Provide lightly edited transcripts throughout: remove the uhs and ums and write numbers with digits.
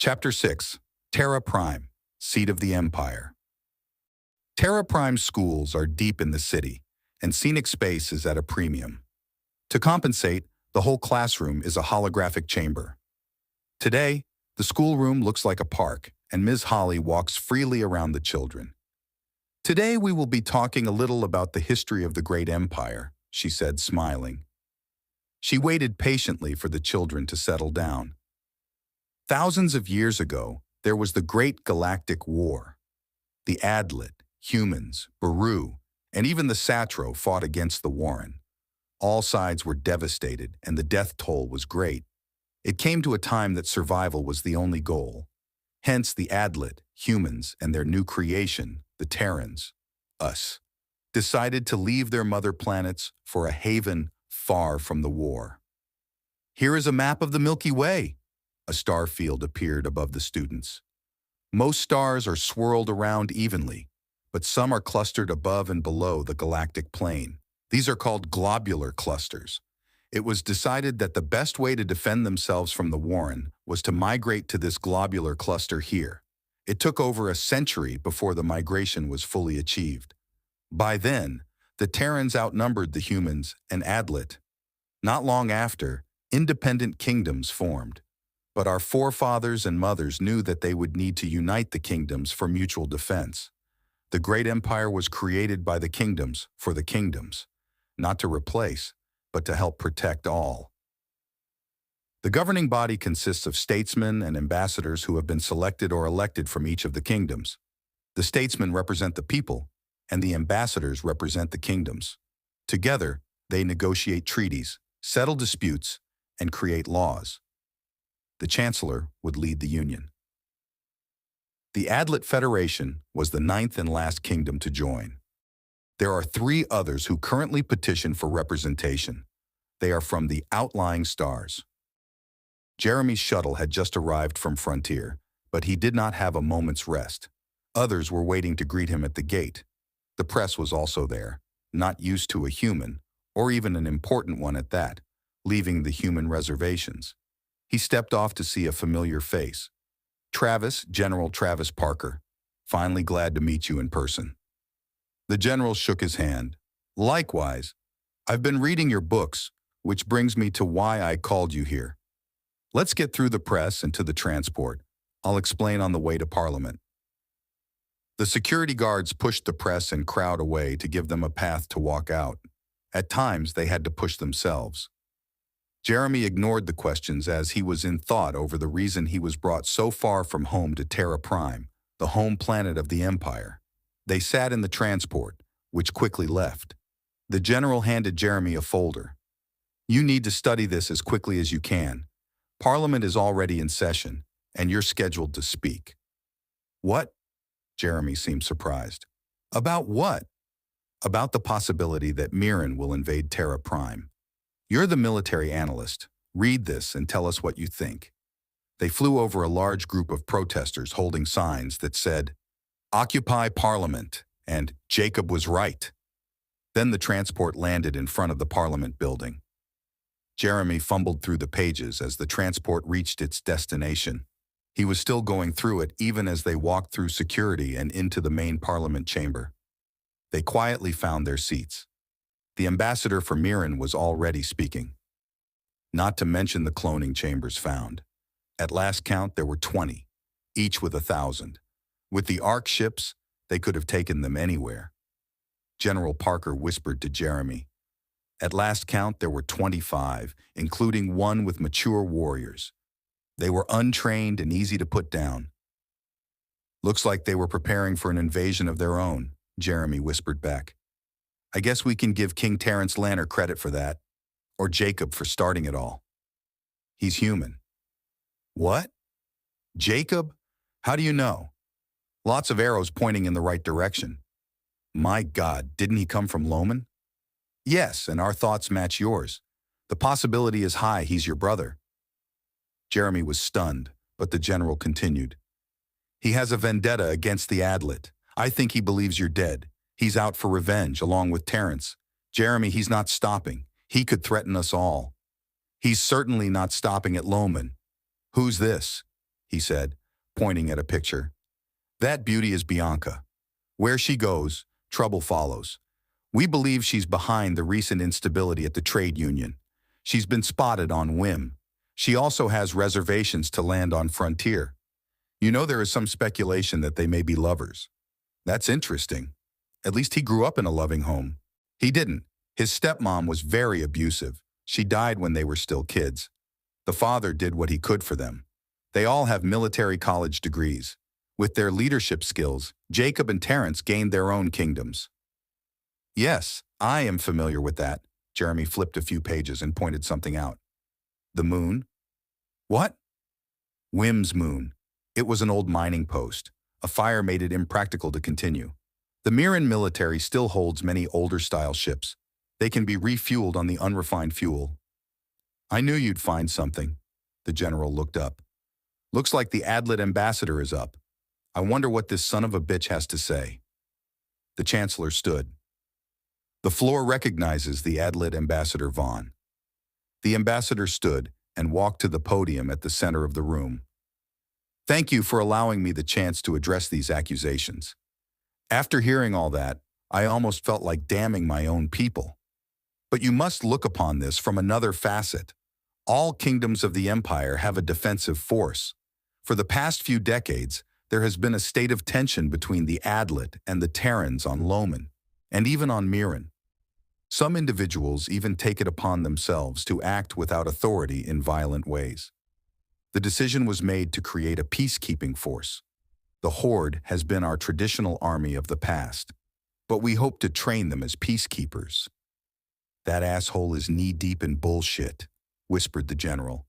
Chapter 6. Terra Prime, Seat of the Empire. Terra Prime schools are deep in the city, and scenic space is at a premium. To compensate, the whole classroom is a holographic chamber. Today, the schoolroom looks like a park, and Ms. Holly walks freely around the children. Today we will be talking a little about the history of the great empire, she said, smiling. She waited patiently for the children to settle down. Thousands of years ago, there was the Great Galactic War. The Adlet, humans, Baru, and even the Satro fought against the Warren. All sides were devastated, and the death toll was great. It came to a time that survival was the only goal. Hence, the Adlet, humans, and their new creation, the Terrans, us, decided to leave their mother planets for a haven far from the war. Here is a map of the Milky Way. A star field appeared above the students. Most stars are swirled around evenly, but some are clustered above and below the galactic plane. These are called globular clusters. It was decided that the best way to defend themselves from the Warren was to migrate to this globular cluster here. It took over a century before the migration was fully achieved. By then, the Terrans outnumbered the humans and Adlet. Not long after, independent kingdoms formed. But our forefathers and mothers knew that they would need to unite the kingdoms for mutual defense. The great empire was created by the kingdoms for the kingdoms, not to replace, but to help protect all. The governing body consists of statesmen and ambassadors who have been selected or elected from each of the kingdoms. The statesmen represent the people, and the ambassadors represent the kingdoms. Together, they negotiate treaties, settle disputes, and create laws. The Chancellor would lead the Union. The Adlet Federation was the 9th and last kingdom to join. There are 3 others who currently petition for representation. They are from the outlying stars. Jeremy's shuttle had just arrived from Frontier, but he did not have a moment's rest. Others were waiting to greet him at the gate. The press was also there, not used to a human, or even an important one at that, leaving the human reservations. He stepped off to see a familiar face. Travis, General Travis Parker. Finally glad to meet you in person. The general shook his hand. Likewise, I've been reading your books, which brings me to why I called you here. Let's get through the press and to the transport. I'll explain on the way to Parliament. The security guards pushed the press and crowd away to give them a path to walk out. At times, they had to push themselves. Jeremy ignored the questions as he was in thought over the reason he was brought so far from home to Terra Prime, the home planet of the Empire. They sat in the transport, which quickly left. The general handed Jeremy a folder. You need to study this as quickly as you can. Parliament is already in session, and you're scheduled to speak. What? Jeremy seemed surprised. About what? About the possibility that Meeran will invade Terra Prime. You're the military analyst. Read this and tell us what you think. They flew over a large group of protesters holding signs that said, Occupy Parliament, and Jacob was right. Then the transport landed in front of the Parliament building. Jeremy fumbled through the pages as the transport reached its destination. He was still going through it even as they walked through security and into the main Parliament chamber. They quietly found their seats. The ambassador for Meeran was already speaking. Not to mention the cloning chambers found. At last count, there were 20, each with 1,000. With the Ark ships, they could have taken them anywhere. General Parker whispered to Jeremy. At last count, there were 25, including one with mature warriors. They were untrained and easy to put down. Looks like they were preparing for an invasion of their own, Jeremy whispered back. I guess we can give King Terrence Lanner credit for that, or Jacob for starting it all. He's human. What? Jacob? How do you know? Lots of arrows pointing in the right direction. My God, didn't he come from Loman? Yes, and our thoughts match yours. The possibility is high he's your brother. Jeremy was stunned, but the general continued. He has a vendetta against the Adlet. I think he believes you're dead. He's out for revenge, along with Terrence. Jeremy, he's not stopping. He could threaten us all. He's certainly not stopping at Loman. Who's this? he said, pointing at a picture. That beauty is Bianca. Where she goes, trouble follows. We believe she's behind the recent instability at the trade union. She's been spotted on whim. She also has reservations to land on Frontier. You know, there is some speculation that they may be lovers. That's interesting. At least he grew up in a loving home. He didn't. His stepmom was very abusive. She died when they were still kids. The father did what he could for them. They all have military college degrees. With their leadership skills, Jacob and Terrence gained their own kingdoms. Yes, I am familiar with that. Jeremy flipped a few pages and pointed something out. The moon? What? Whim's moon. It was an old mining post. A fire made it impractical to continue. The Meeran military still holds many older-style ships. They can be refueled on the unrefined fuel. I knew you'd find something. The general looked up. Looks like the Adlet ambassador is up. I wonder what this son of a bitch has to say. The chancellor stood. The floor recognizes the Adlet ambassador Vaughn. The ambassador stood and walked to the podium at the center of the room. Thank you for allowing me the chance to address these accusations. After hearing all that, I almost felt like damning my own people. But you must look upon this from another facet. All kingdoms of the empire have a defensive force. For the past few decades, there has been a state of tension between the Adlet and the Terrans on Loman, and even on Meeran. Some individuals even take it upon themselves to act without authority in violent ways. The decision was made to create a peacekeeping force. The Horde has been our traditional army of the past, but we hope to train them as peacekeepers. That asshole is knee-deep in bullshit, whispered the general.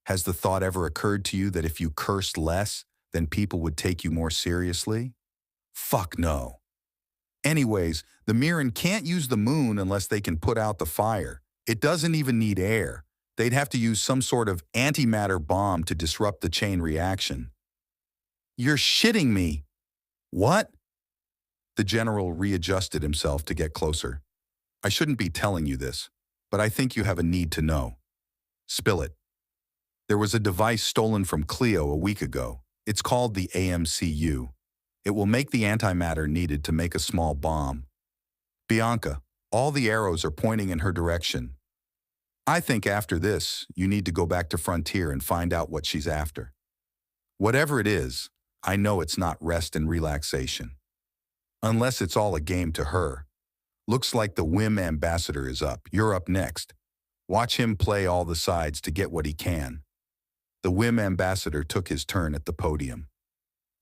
Has the thought ever occurred to you that if you cursed less, then people would take you more seriously? Fuck no. Anyways, the Meeran can't use the moon unless they can put out the fire. It doesn't even need air. They'd have to use some sort of antimatter bomb to disrupt the chain reaction. You're shitting me. What? The general readjusted himself to get closer. I shouldn't be telling you this, but I think you have a need to know. Spill it. There was a device stolen from Cleo a week ago. It's called the AMCU. It will make the antimatter needed to make a small bomb. Bianca, all the arrows are pointing in her direction. I think after this, you need to go back to Frontier and find out what she's after. Whatever it is, I know it's not rest and relaxation. Unless it's all a game to her. Looks like the Whim ambassador is up. You're up next. Watch him play all the sides to get what he can. The Whim ambassador took his turn at the podium.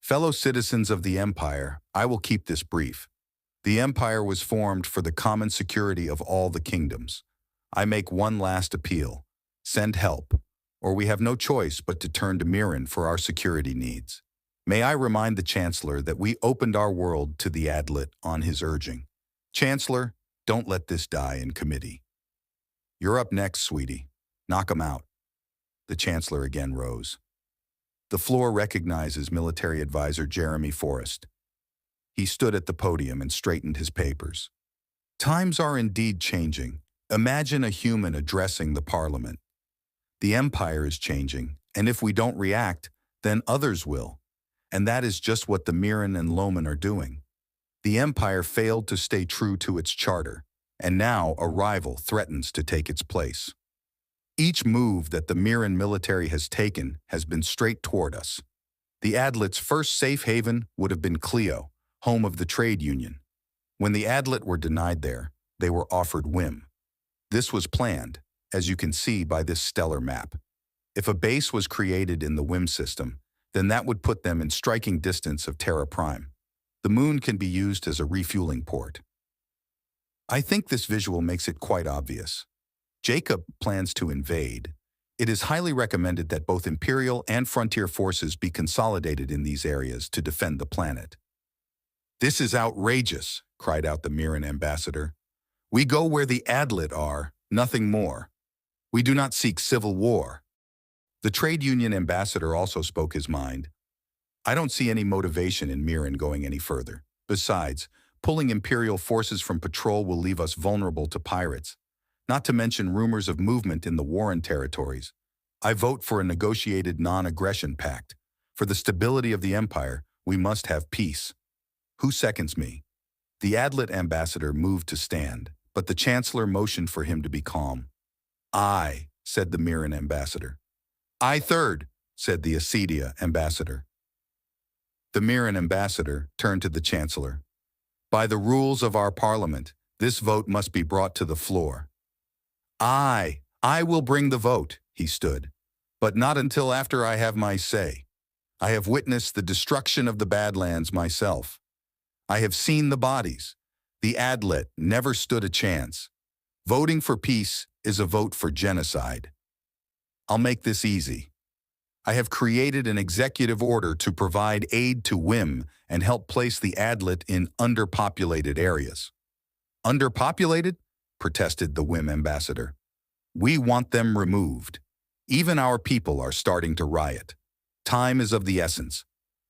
Fellow citizens of the Empire, I will keep this brief. The Empire was formed for the common security of all the kingdoms. I make one last appeal. Send help, or we have no choice but to turn to Meeran for our security needs. May I remind the Chancellor that we opened our world to the Adlet on his urging. Chancellor, don't let this die in committee. You're up next, sweetie. Knock him out. The Chancellor again rose. The floor recognizes military advisor Jeremy Forrest. He stood at the podium and straightened his papers. Times are indeed changing. Imagine a human addressing the parliament. The empire is changing, and if we don't react, then others will. And that is just what the Meeran and Loman are doing. The empire failed to stay true to its charter, and now a rival threatens to take its place. Each move that the Meeran military has taken has been straight toward us. The Adlet's first safe haven would have been Cleo, home of the trade union. When the Adlet were denied there, they were offered Whim. This was planned, as you can see by this stellar map. If a base was created in the Whim system, then that would put them in striking distance of Terra Prime. The moon can be used as a refueling port. I think this visual makes it quite obvious. Jacob plans to invade. It is highly recommended that both Imperial and Frontier forces be consolidated in these areas to defend the planet. This is outrageous, cried out the Meeran ambassador. We go where the Adlet are, nothing more. We do not seek civil war. The trade union ambassador also spoke his mind. I don't see any motivation in Meeran going any further. Besides, pulling Imperial forces from patrol will leave us vulnerable to pirates, not to mention rumors of movement in the Warren territories. I vote for a negotiated non-aggression pact. For the stability of the empire, we must have peace. Who seconds me? The Adlet ambassador moved to stand, but the chancellor motioned for him to be calm. I, said the Meeran ambassador. I third, said the Acedia ambassador. The Meeran ambassador turned to the chancellor. By the rules of our parliament, this vote must be brought to the floor. I will bring the vote, he stood, but not until after I have my say. I have witnessed the destruction of the Badlands myself. I have seen the bodies. The Adlet never stood a chance. Voting for peace is a vote for genocide. I'll make this easy. I have created an executive order to provide aid to WIM and help place the Adlet in underpopulated areas. Underpopulated? Protested the WIM ambassador. We want them removed. Even our people are starting to riot. Time is of the essence.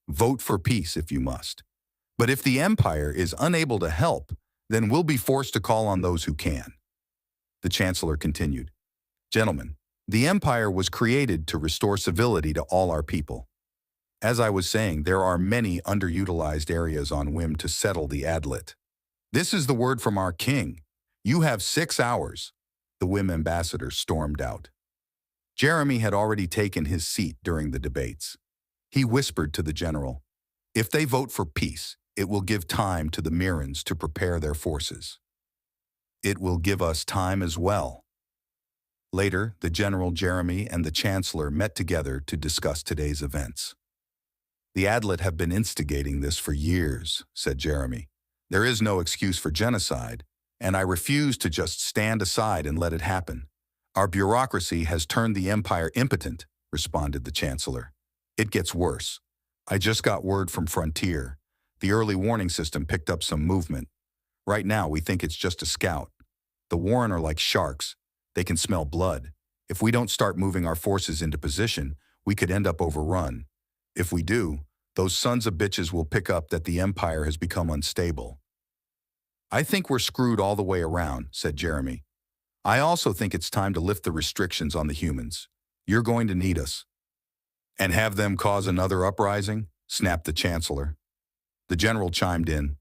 Vote for peace if you must. But if the empire is unable to help, then we'll be forced to call on those who can. The chancellor continued, Gentlemen, the empire was created to restore civility to all our people. As I was saying, there are many underutilized areas on WIM to settle the Adlet. This is the word from our king. You have 6 hours. The WIM ambassador stormed out. Jeremy had already taken his seat during the debates. He whispered to the general, If they vote for peace, it will give time to the Meerans to prepare their forces. It will give us time as well. Later, the General Jeremy and the Chancellor met together to discuss today's events. The Adlet have been instigating this for years, said Jeremy. There is no excuse for genocide, and I refuse to just stand aside and let it happen. Our bureaucracy has turned the empire impotent, responded the Chancellor. It gets worse. I just got word from Frontier. The early warning system picked up some movement. Right now, we think it's just a scout. The Warren are like sharks. They can smell blood. If we don't start moving our forces into position, we could end up overrun. If we do, those sons of bitches will pick up that the empire has become unstable. I think we're screwed all the way around, said Jeremy. I also think it's time to lift the restrictions on the humans. You're going to need us. And have them cause another uprising? Snapped the Chancellor. The general chimed in.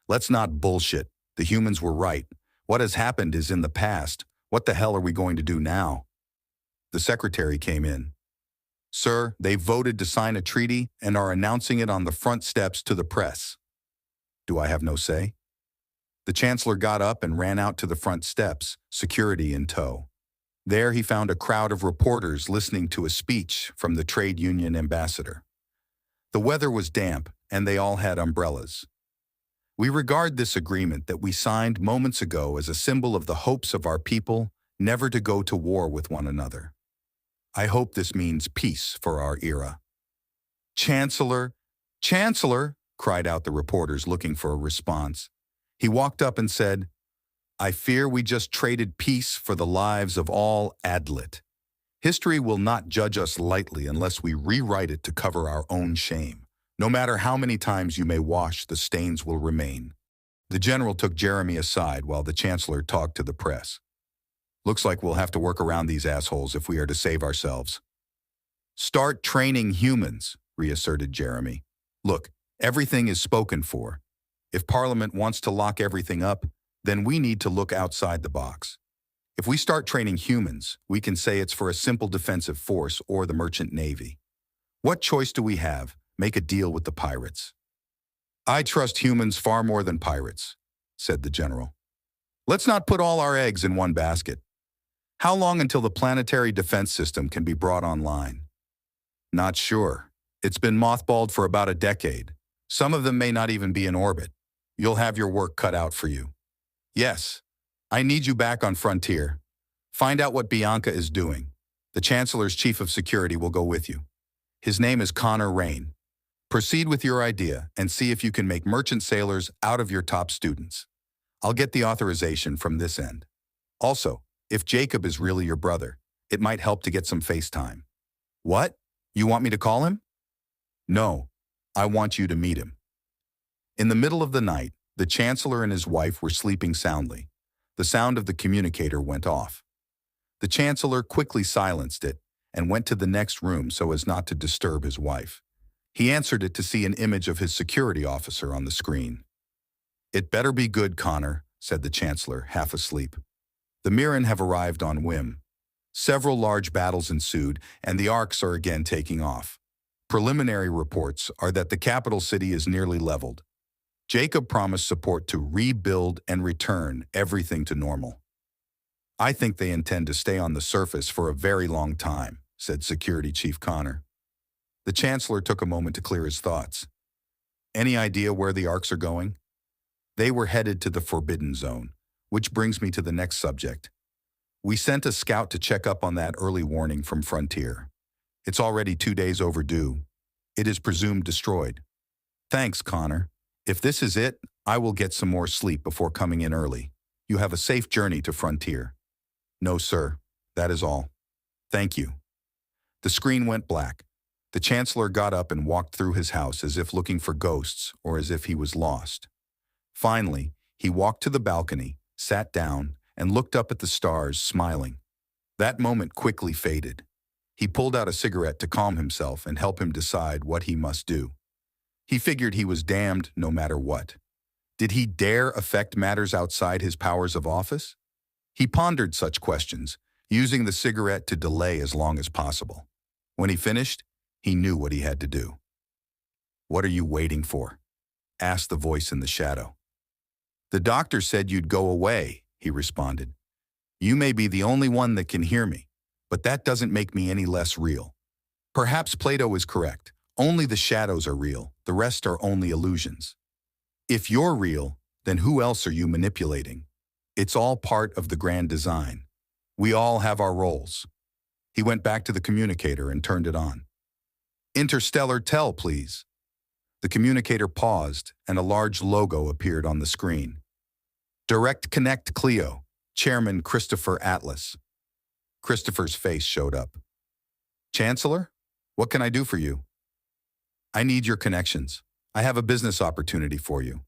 Let's not bullshit. The humans were right. What has happened is in the past. What the hell are we going to do now? The secretary came in. Sir, they voted to sign a treaty and are announcing it on the front steps to the press. Do I have no say? The Chancellor got up and ran out to the front steps, security in tow. There he found a crowd of reporters listening to a speech from the trade union ambassador. The weather was damp, and they all had umbrellas. We regard this agreement that we signed moments ago as a symbol of the hopes of our people never to go to war with one another. I hope this means peace for our era. Chancellor, Chancellor, cried out the reporters looking for a response. He walked up and said, I fear we just traded peace for the lives of all Adlet. History will not judge us lightly unless we rewrite it to cover our own shame. No matter how many times you may wash, the stains will remain. The general took Jeremy aside while the Chancellor talked to the press. Looks like we'll have to work around these assholes if we are to save ourselves. Start training humans, reasserted Jeremy. Look, everything is spoken for. If Parliament wants to lock everything up, then we need to look outside the box. If we start training humans, we can say it's for a simple defensive force or the merchant navy. What choice do we have? Make a deal with the pirates. I trust humans far more than pirates, said the general. Let's not put all our eggs in one basket. How long until the planetary defense system can be brought online? Not sure. It's been mothballed for about a decade. Some of them may not even be in orbit. You'll have your work cut out for you. Yes, I need you back on Frontier. Find out what Bianca is doing. The Chancellor's Chief of Security will go with you. His name is Connor Rain. Proceed with your idea and see if you can make merchant sailors out of your top students. I'll get the authorization from this end. Also, if Jacob is really your brother, it might help to get some FaceTime. What? You want me to call him? No, I want you to meet him. In the middle of the night, the Chancellor and his wife were sleeping soundly. The sound of the communicator went off. The Chancellor quickly silenced it and went to the next room so as not to disturb his wife. He answered it to see an image of his security officer on the screen. "It better be good, Connor," said the Chancellor, half asleep. The Meeran have arrived on whim. Several large battles ensued, and the arcs are again taking off. Preliminary reports are that the capital city is nearly leveled. Jacob promised support to rebuild and return everything to normal. "I think they intend to stay on the surface for a very long time," said Security Chief Connor. The Chancellor took a moment to clear his thoughts. "Any idea where the arcs are going?" "They were headed to the Forbidden Zone, which brings me to the next subject. We sent a scout to check up on that early warning from Frontier. It's already 2 days overdue. It is presumed destroyed." "Thanks, Connor. If this is it, I will get some more sleep before coming in early. You have a safe journey to Frontier." "No, sir. That is all. Thank you." The screen went black. The Chancellor got up and walked through his house as if looking for ghosts or as if he was lost. Finally, he walked to the balcony, sat down, and looked up at the stars, smiling. That moment quickly faded. He pulled out a cigarette to calm himself and help him decide what he must do. He figured he was damned no matter what. Did he dare affect matters outside his powers of office? He pondered such questions, using the cigarette to delay as long as possible. When he finished, he knew what he had to do. "What are you waiting for?" asked the voice in the shadow. "The doctor said you'd go away," he responded. "You may be the only one that can hear me, but that doesn't make me any less real. Perhaps Plato is correct. Only the shadows are real, the rest are only illusions. If you're real, then who else are you manipulating? It's all part of the grand design. We all have our roles." He went back to the communicator and turned it on. "Interstellar Tel, please." The communicator paused, and a large logo appeared on the screen. "Direct Connect Clio, Chairman Christopher Atlas." Christopher's face showed up. "Chancellor, what can I do for you?" "I need your connections. I have a business opportunity for you."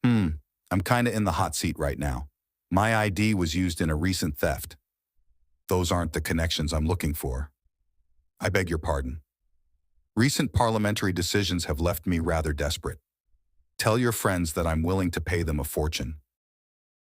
I'm kinda in the hot seat right now. My ID was used in a recent theft." "Those aren't the connections I'm looking for." "I beg your pardon." "Recent parliamentary decisions have left me rather desperate. Tell your friends that I'm willing to pay them a fortune."